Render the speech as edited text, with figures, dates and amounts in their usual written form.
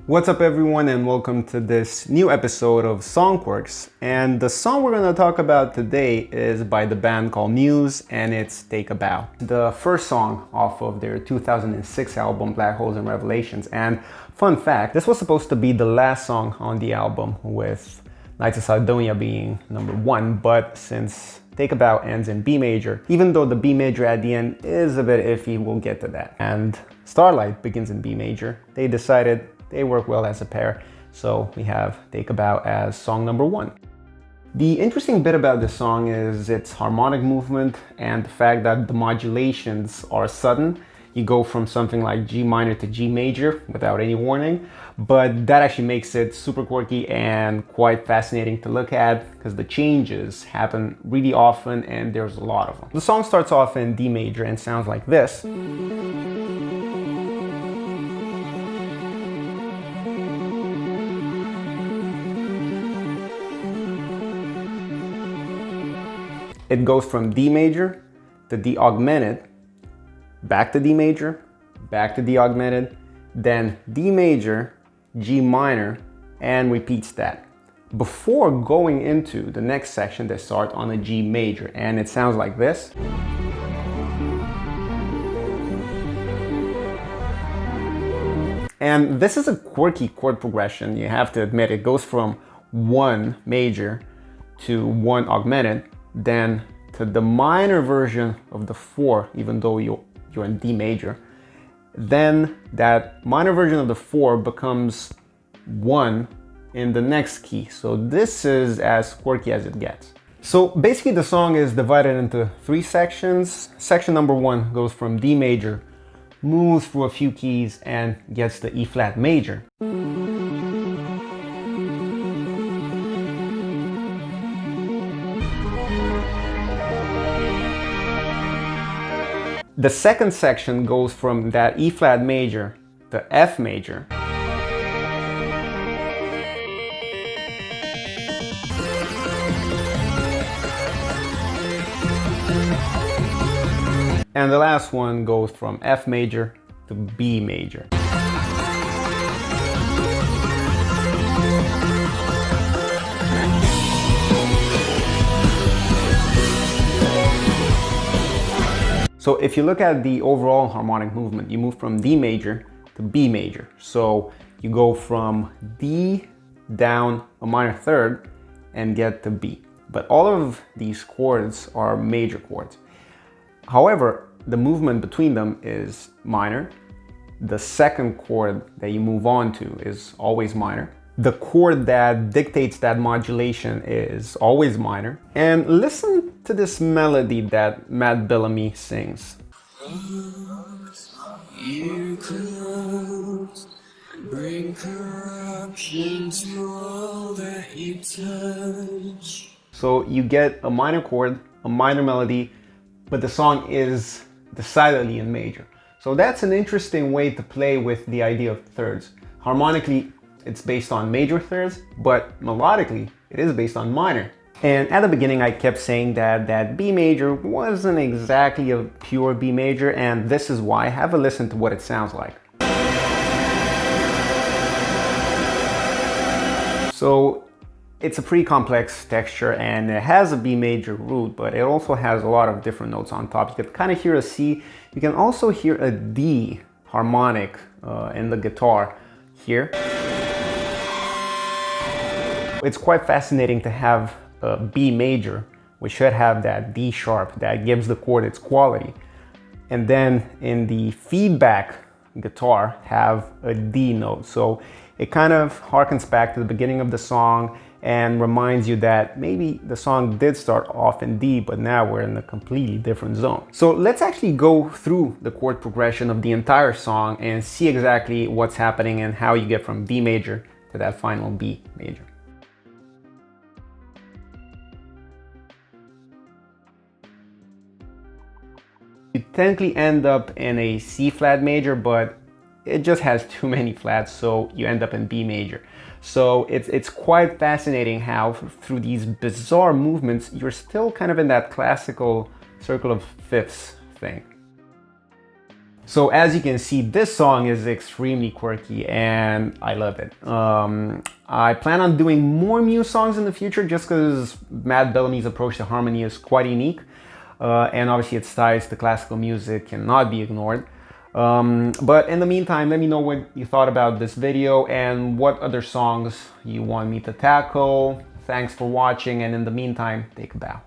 What's up everyone and welcome to this new episode of Songquirks. And the song we're going to talk about today is by the band called Muse and it's Take A Bow. The first song off of their 2006 album Black Holes and Revelations. And fun fact, this was supposed to be the last song on the album with Nights of Sardonia being number 1, but since Take A Bow ends in B major, even though the B major at the end is a bit iffy, we'll get to that. And Starlight begins in B major. They decided they work well as a pair, so we have Take A Bow as song number 1. The interesting bit about this song is its harmonic movement and the fact that the modulations are sudden. You go from something like G minor to G major without any warning, but that actually makes it super quirky and quite fascinating to look at because the changes happen really often and there's a lot of them. The song starts off in D major and sounds like this. It goes from D major to D augmented, back to D major, back to D augmented, then D major, G minor, and repeats that. Before going into the next section, they start on a G major, and it sounds like this. And this is a quirky chord progression, you have to admit. It goes from 1 major to 1 augmented, then to the minor version of the 4, even though you're in D major. Then that minor version of the 4 becomes 1 in the next key. So this is as quirky as it gets. So basically the song is divided into 3 sections. Section number 1 goes from D major, moves through a few keys and gets to E flat major. The second section goes from that E flat major to F major. And the last one goes from F major to B major. So if you look at the overall harmonic movement, you move from D major to B major. So you go from D down a minor third and get to B. But all of these chords are major chords. However, the movement between them is minor. The second chord that you move on to is always minor. The chord that dictates that modulation is always minor. And listen to this melody that Matt Bellamy sings. You close, bring corruption to all that you touch. So you get a minor chord, a minor melody, but the song is decidedly in major. So that's an interesting way to play with the idea of thirds. Harmonically, it's based on major thirds, but melodically, it is based on minor. And at the beginning, I kept saying that B major wasn't exactly a pure B major, and this is why. Have a listen to what it sounds like. So it's a pretty complex texture and it has a B major root, but it also has a lot of different notes on top. You can kind of hear a C. You can also hear a D harmonic in the guitar here. It's quite fascinating to have a B major, which should have that D sharp that gives the chord its quality. And then in the feedback guitar, have a D note. So it kind of harkens back to the beginning of the song and reminds you that maybe the song did start off in D, but now we're in a completely different zone. So let's actually go through the chord progression of the entire song and see exactly what's happening and how you get from D major to that final B major. You technically end up in a C flat major, but it just has too many flats, so you end up in B major. So it's quite fascinating how through these bizarre movements, you're still kind of in that classical circle of fifths thing. So as you can see, this song is extremely quirky and I love it. I plan on doing more Muse songs in the future just because Matt Bellamy's approach to harmony is quite unique. And obviously its ties to classical music cannot be ignored. But in the meantime, let me know what you thought about this video and what other songs you want me to tackle. Thanks for watching, and in the meantime, take a bow.